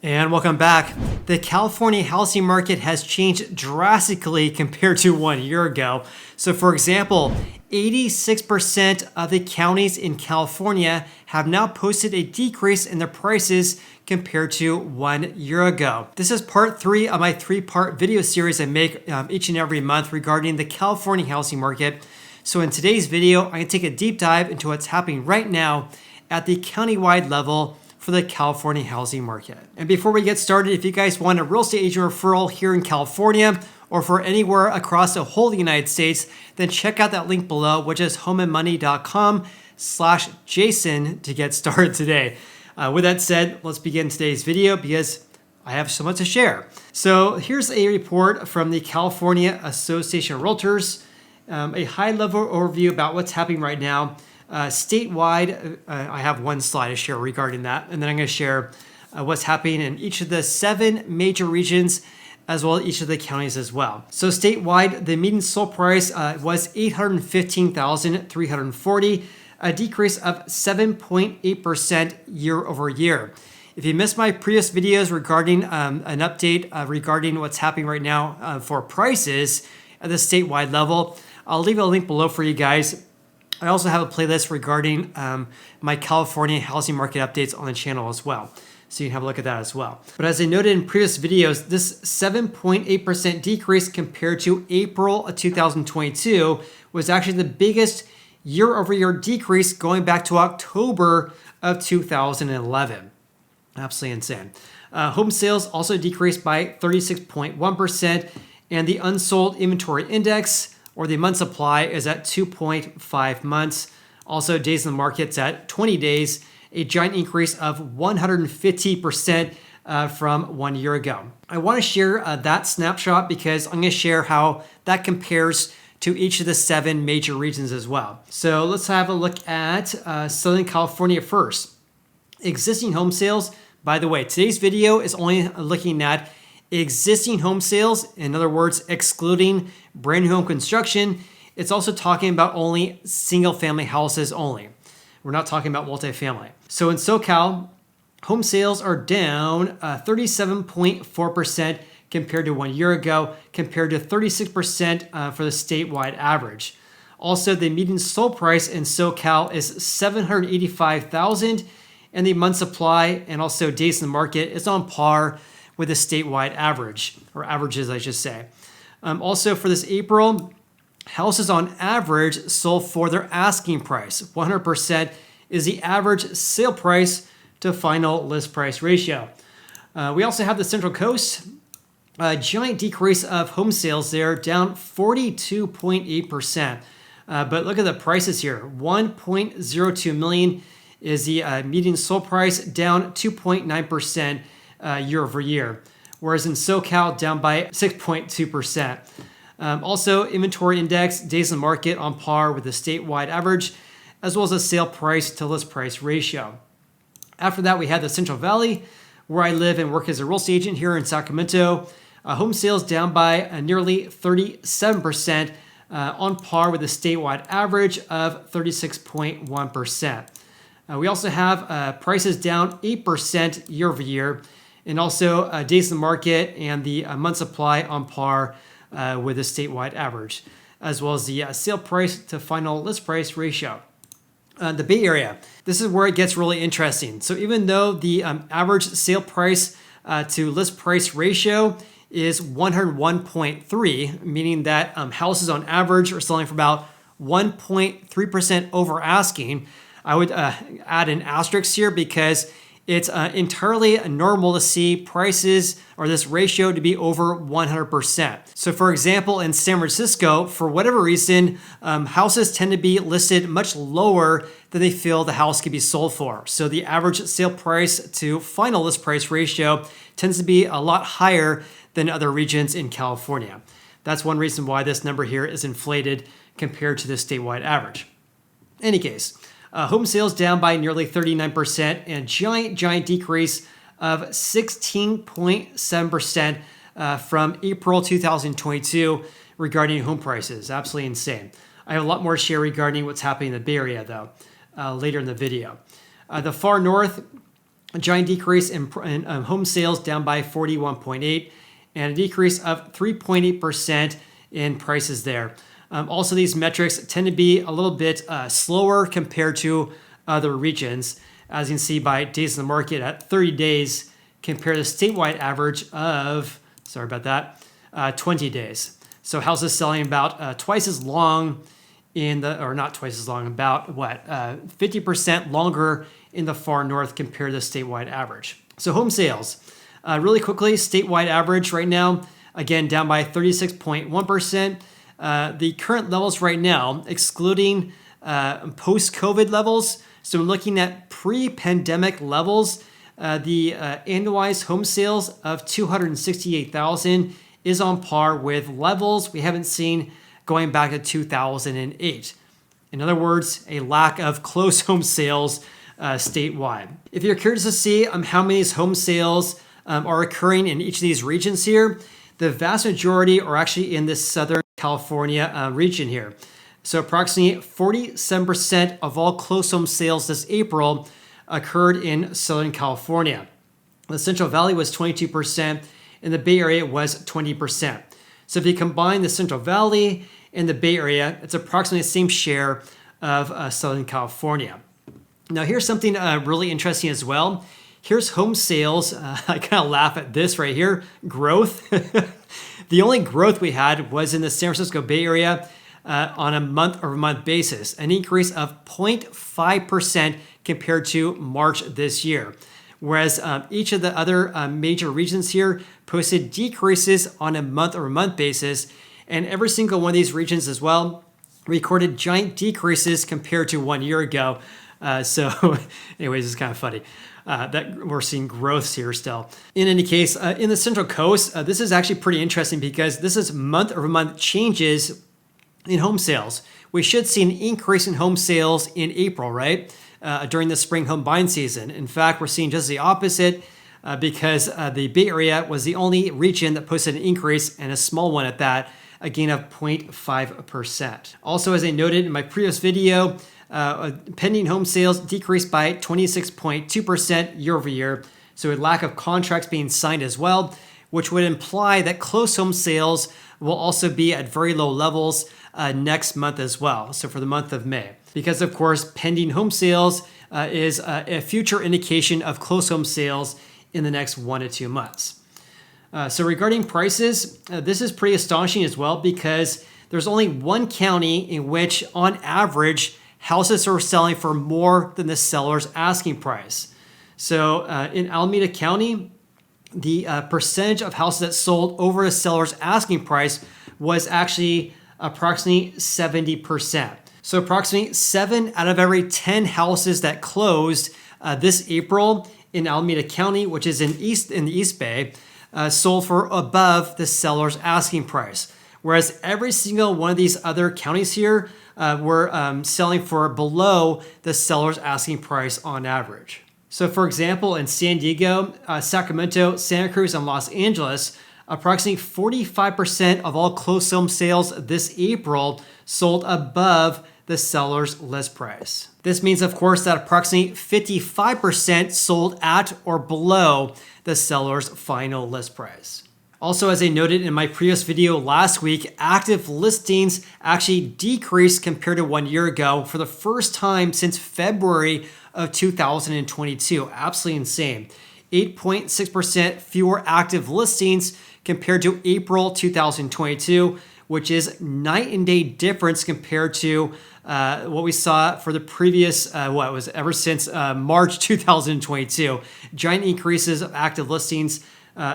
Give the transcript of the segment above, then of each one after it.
And welcome back. The California housing market has changed drastically compared to 1 year ago. So for example, 86% of the counties in California have now posted a decrease in their prices compared to 1 year ago. This is part 3 of my 3-part video series I make each and every month regarding the California housing market. So in today's video, I'm going to take a deep dive into what's happening right now at the countywide level for the California housing market. And before we get started, if you guys want a real estate agent referral here in California or for anywhere across the whole United States, then check out that link below, which is homeandmoney.com/Jason to get started today. With that said, let's begin today's video because I have so much to share. So here's a report from the California Association of Realtors, a high-level overview about what's happening right now. Statewide, I have one slide to share regarding that, and then I'm going to share what's happening in each of the 7 major regions, as well as each of the counties as well. So statewide, the median sold price was $815,340, a decrease of 7.8% year over year. If you missed my previous videos regarding an update regarding what's happening right now for prices at the statewide level, I'll leave a link below for you guys. I also have a playlist regarding my California housing market updates on the channel as well. So you can have a look at that as well. But as I noted in previous videos, this 7.8% decrease compared to April of 2022 was actually the biggest year-over-year decrease going back to October of 2011. Absolutely insane. Home sales also decreased by 36.1%, and the unsold inventory index, or the month supply, is at 2.5 months. Also, days in the market's at 20 days, a giant increase of 150% from 1 year ago. I want to share that snapshot because I'm going to share how that compares to each of the 7 major regions as well. So let's have a look at Southern California first. Existing home sales, by the way, today's video is only looking at existing home sales, in other words, excluding brand new home construction. It's also talking about only single family houses only. We're not talking about multifamily. So in SoCal, home sales are down 37.4% compared to 1 year ago, compared to 36% for the statewide average. Also, the median sold price in SoCal is $785,000, and the month supply and also days in the market is on par with the statewide average, or averages, I should say. Also for this April, houses on average sold for their asking price. 100% is the average sale price to final list price ratio. We also have the Central Coast, a giant decrease of home sales there, down 42.8%. But look at the prices here. 1.02 million is the median sold price, down 2.9%. Year over year, whereas in SoCal down by 6.2%. Also, inventory index, days in the market on par with the statewide average, as well as a sale price to list price ratio. After that, we had the Central Valley, where I live and work as a real estate agent here in Sacramento. Home sales down by nearly 37%, on par with the statewide average of 36.1%. We also have prices down 8% year over year, and also days in the market and the month supply on par with the statewide average, as well as the sale price to final list price ratio. The Bay Area, this is where it gets really interesting. So even though the average sale price to list price ratio is 101.3, meaning that houses on average are selling for about 1.3% over asking, I would add an asterisk here because it's entirely normal to see prices or this ratio to be over 100%. So for example, in San Francisco, for whatever reason, houses tend to be listed much lower than they feel the house could be sold for. So the average sale price to final list price ratio tends to be a lot higher than other regions in California. That's one reason why this number here is inflated compared to the statewide average. In any case, home sales down by nearly 39%, and giant decrease of 16.7% from April 2022 regarding home prices. Absolutely insane. I have a lot more to share regarding what's happening in the Bay Area, though, later in the video. The far north, a giant decrease in home sales down by 41.8, and a decrease of 3.8% in prices there. Also, these metrics tend to be a little bit slower compared to other regions, as you can see by days in the market at 30 days compared to the statewide average of, 20 days. So houses selling about twice as long not twice as long, about 50% longer in the far north compared to the statewide average. So home sales, really quickly, statewide average right now, again, down by 36.1%. The current levels right now, excluding post-COVID levels, so looking at pre-pandemic levels, the annualized home sales of 268,000 is on par with levels we haven't seen going back to 2008. In other words, a lack of closed home sales statewide. If you're curious to see how many home sales are occurring in each of these regions here, the vast majority are actually in this Southern California region here. So approximately 47% of all closed home sales this April occurred in Southern California. The Central Valley was 22%, and the Bay Area was 20%. So if you combine the Central Valley and the Bay Area, it's approximately the same share of Southern California. Now here's something really interesting as well. Here's home sales. I kind of laugh at this right here, growth. The only growth we had was in the San Francisco Bay Area on a month-over-month basis, an increase of 0.5% compared to March this year. Whereas each of the other major regions here posted decreases on a month-over-month basis, and every single one of these regions as well recorded giant decreases compared to 1 year ago. So anyways, it's kind of funny that we're seeing growths here still. In any case, in the Central Coast, this is actually pretty interesting because this is month-over-month changes in home sales. We should see an increase in home sales in April, right? During the spring home buying season. In fact, we're seeing just the opposite because the Bay Area was the only region that posted an increase, and a small one at that, a gain of 0.5%. Also, as I noted in my previous video, pending home sales decreased by 26.2% year over year. So a lack of contracts being signed as well, which would imply that closed home sales will also be at very low levels next month as well. So for the month of May. Because of course, pending home sales is a future indication of closed home sales in the next 1 to 2 months. So regarding prices, this is pretty astonishing as well because there's only one county in which on average houses are selling for more than the seller's asking price. So in Alameda County, the percentage of houses that sold over the seller's asking price was actually approximately 70%. So approximately 7 out of every 10 houses that closed this April in Alameda County, which is in the East Bay, sold for above the seller's asking price. Whereas every single one of these other counties here were selling for below the seller's asking price on average. So for example, in San Diego, Sacramento, Santa Cruz, and Los Angeles, approximately 45% of all closed home sales this April sold above the seller's list price. This means, of course, that approximately 55% sold at or below the seller's final list price. Also, as I noted in my previous video last week, active listings actually decreased compared to 1 year ago for the first time since February of 2022. Absolutely insane. 8.6% fewer active listings compared to April 2022, which is night and day difference compared to what we saw for the previous, ever since March 2022. Giant increases of active listings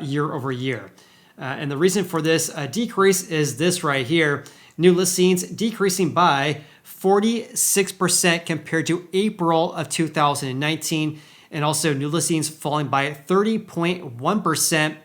year over year. And the reason for this decrease is this right here. New listings decreasing by 46% compared to April of 2019. And also new listings falling by 30.1%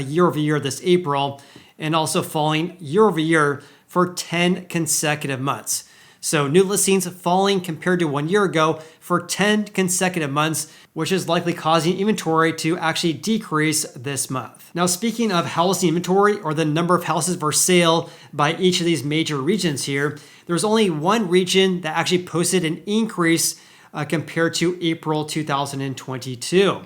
year over year this April. And also falling year over year for 10 consecutive months. So new listings falling compared to 1 year ago for 10 consecutive months, which is likely causing inventory to actually decrease this month. Now, speaking of housing inventory or the number of houses for sale by each of these major regions here, there's only one region that actually posted an increase compared to April 2022.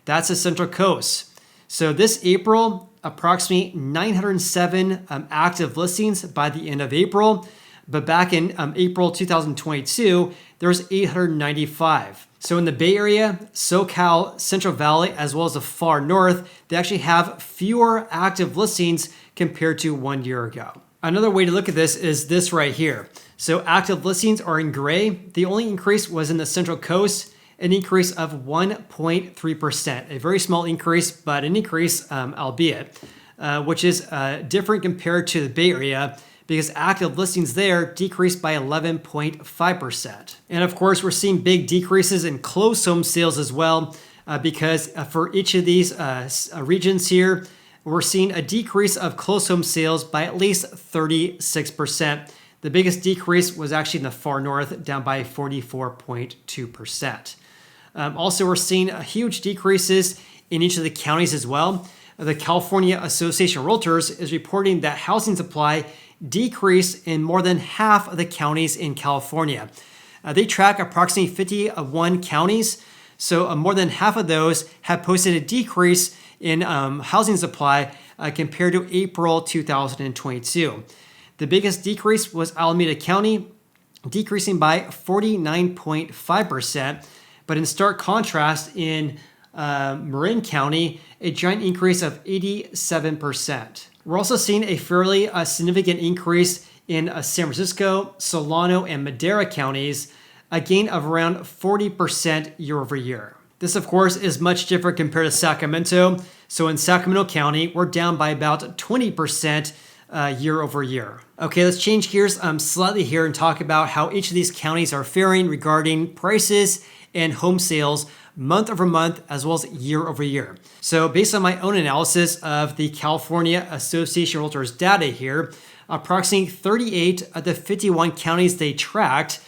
That's the Central Coast. So this April, approximately 907 active listings by the end of April. But back in April 2022, there was 895. So in the Bay Area, SoCal, Central Valley, as well as the far north, they actually have fewer active listings compared to 1 year ago. Another way to look at this is this right here. So active listings are in gray. The only increase was in the Central Coast, an increase of 1.3%. A very small increase, but an increase, albeit, which is different compared to the Bay Area, because active listings there decreased by 11.5%. And of course, we're seeing big decreases in closed home sales as well, because for each of these regions here, we're seeing a decrease of closed home sales by at least 36%. The biggest decrease was actually in the far north, down by 44.2%. Also, we're seeing huge decreases in each of the counties as well. The California Association of Realtors is reporting that housing supply decreased in more than half of the counties in California. They track approximately 51 counties, so more than half of those have posted a decrease in housing supply compared to April 2022. The biggest decrease was Alameda County, decreasing by 49.5%, but in stark contrast in Marin County, a giant increase of 87%. We're also seeing a fairly significant increase in San Francisco, Solano, and Madera counties, a gain of around 40% year over year. This, of course, is much different compared to Sacramento. So in Sacramento County, we're down by about 20% year over year. Okay, let's change gears slightly here and talk about how each of these counties are faring regarding prices and home sales month over month as well as year over year. So based on my own analysis of the California Association of Realtors data here, approximately 38 of the 51 counties they tracked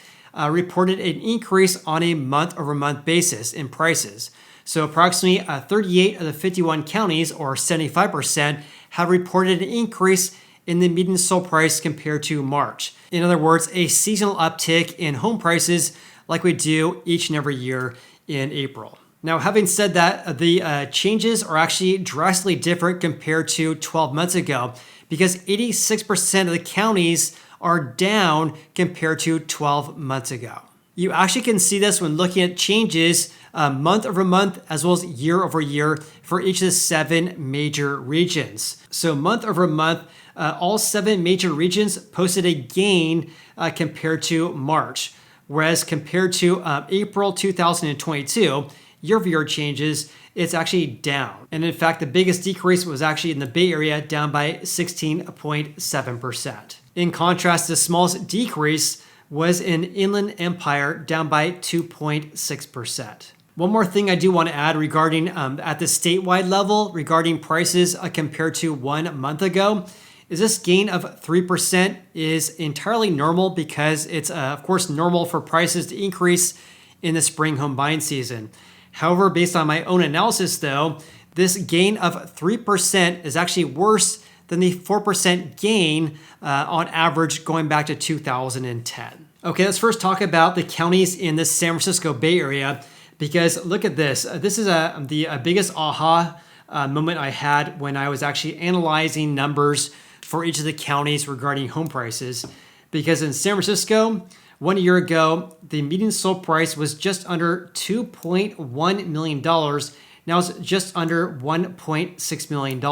reported an increase on a month over month basis in prices. So approximately 38 of the 51 counties, or 75%, have reported an increase in the median sold price compared to March. In other words, a seasonal uptick in home prices like we do each and every year in April. Now, having said that, the changes are actually drastically different compared to 12 months ago, because 86% of the counties are down compared to 12 months ago. You actually can see this when looking at changes month over month as well as year over year for each of the 7 major regions. So month over month, all 7 major regions posted a gain compared to March. Whereas compared to April 2022, year-over-year changes, it's actually down. And in fact, the biggest decrease was actually in the Bay Area, down by 16.7%. In contrast, the smallest decrease was in Inland Empire, down by 2.6%. One more thing I do want to add regarding at the statewide level, regarding prices compared to 1 month ago, is this gain of 3% is entirely normal, because it's of course normal for prices to increase in the spring home buying season. However, based on my own analysis though, this gain of 3% is actually worse than the 4% gain on average going back to 2010. Okay, let's first talk about the counties in the San Francisco Bay Area, because look at this. This is the biggest aha moment I had when I was actually analyzing numbers for each of the counties regarding home prices. Because in San Francisco, 1 year ago, the median sold price was just under $2.1 million. Now it's just under $1.6 million,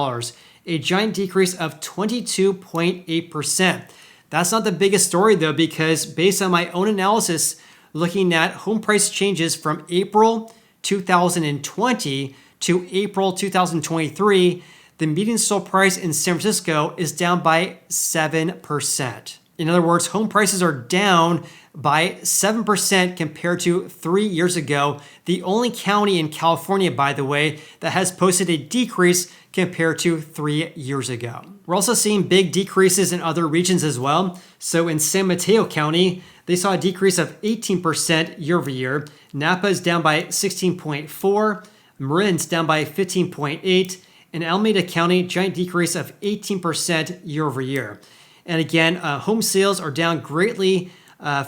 a giant decrease of 22.8%. That's not the biggest story though, because based on my own analysis, looking at home price changes from April 2020 to April 2023, the median sold price in San Francisco is down by 7%. In other words, home prices are down by 7% compared to 3 years ago. The only county in California, by the way, that has posted a decrease compared to 3 years ago. We're also seeing big decreases in other regions as well. So in San Mateo County, they saw a decrease of 18% year over year. Napa is down by 16.4, Marin's down by 15.8, and Alameda County, giant decrease of 18% year over year. And again, home sales are down greatly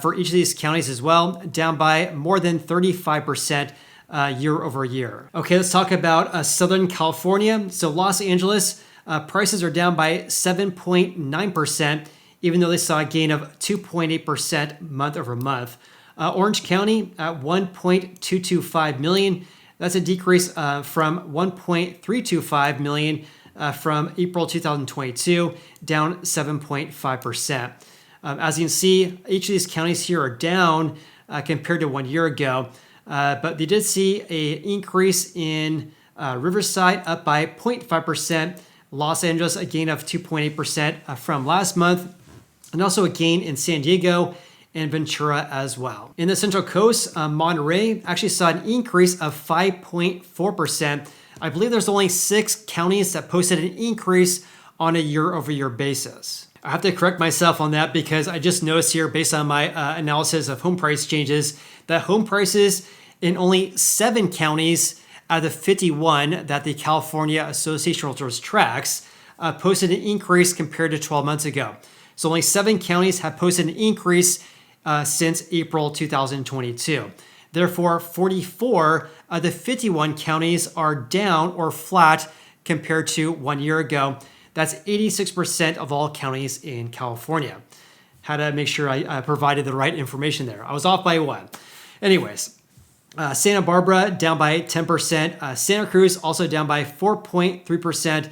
for each of these counties as well, down by more than 35% year over year. Okay, let's talk about Southern California. So Los Angeles, prices are down by 7.9%, even though they saw a gain of 2.8% month over month. Orange County at 1.225 million. That's a decrease from 1.325 million from April 2022, down 7.5%. As you can see, each of these counties here are down compared to 1 year ago, but they did see an increase in Riverside, up by 0.5%, Los Angeles a gain of 2.8% from last month, and also a gain in San Diego and Ventura as well. In the Central Coast, Monterey actually saw an increase of 5.4%. I believe there's only 6 counties that posted an increase on a year-over-year basis. I have to correct myself on that because I just noticed here, based on my analysis of home price changes, that home prices in only 7 counties out of the 51 that the California Association of Realtors tracks posted an increase compared to 12 months ago. So only 7 counties have posted an increase since April 2022. Therefore, 44 of the 51 counties are down or flat compared to 1 year ago. That's 86% of all counties in California. Had to make sure I provided the right information there. I was off by 1. Anyways, Santa Barbara down by 10%. Santa Cruz also down by 4.3%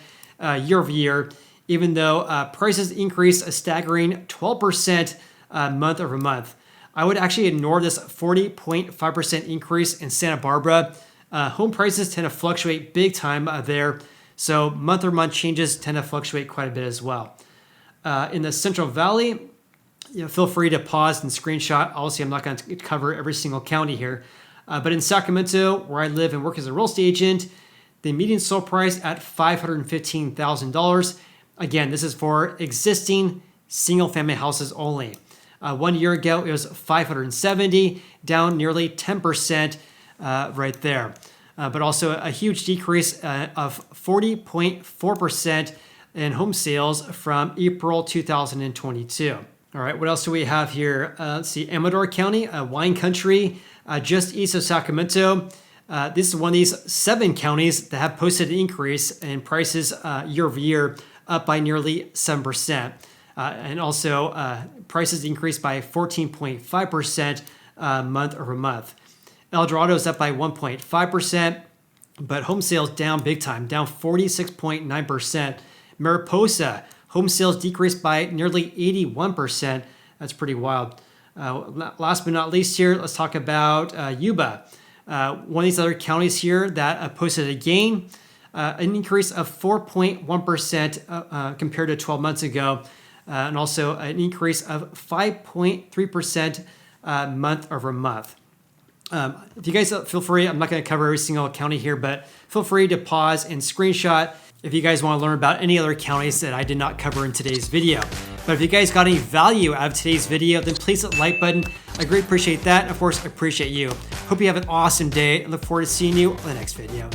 year over year, even though prices increased a staggering 12% month over month. I would actually ignore this 40.5% increase in Santa Barbara. Home prices tend to fluctuate big time there, so month over month changes tend to fluctuate quite a bit as well. In the Central Valley, feel free to pause and screenshot. Obviously, I'm not going to cover every single county here, but in Sacramento, where I live and work as a real estate agent, the median sold price at $515,000. Again, this is for existing single-family houses only. 1 year ago, it was 570, down nearly 10% right there. But also a huge decrease of 40.4% in home sales from April 2022. All right, what else do we have here? Let's see, Amador County, wine country, just east of Sacramento. This is one of these 7 counties that have posted an increase in prices year over year, up by nearly 7%. And also prices increased by 14.5% month over month. El Dorado is up by 1.5%, but home sales down big time, down 46.9%. Mariposa, home sales decreased by nearly 81%. That's pretty wild. Last but not least here, let's talk about Yuba. One of these other counties here that posted a gain, an increase of 4.1% compared to 12 months ago, and also an increase of 5.3% month over month. If you guys feel free, I'm not going to cover every single county here, but feel free to pause and screenshot if you guys want to learn about any other counties that I did not cover in today's video. But if you guys got any value out of today's video, then please hit the like button. I greatly appreciate that. And of course, I appreciate you. Hope you have an awesome day and look forward to seeing you on the next video.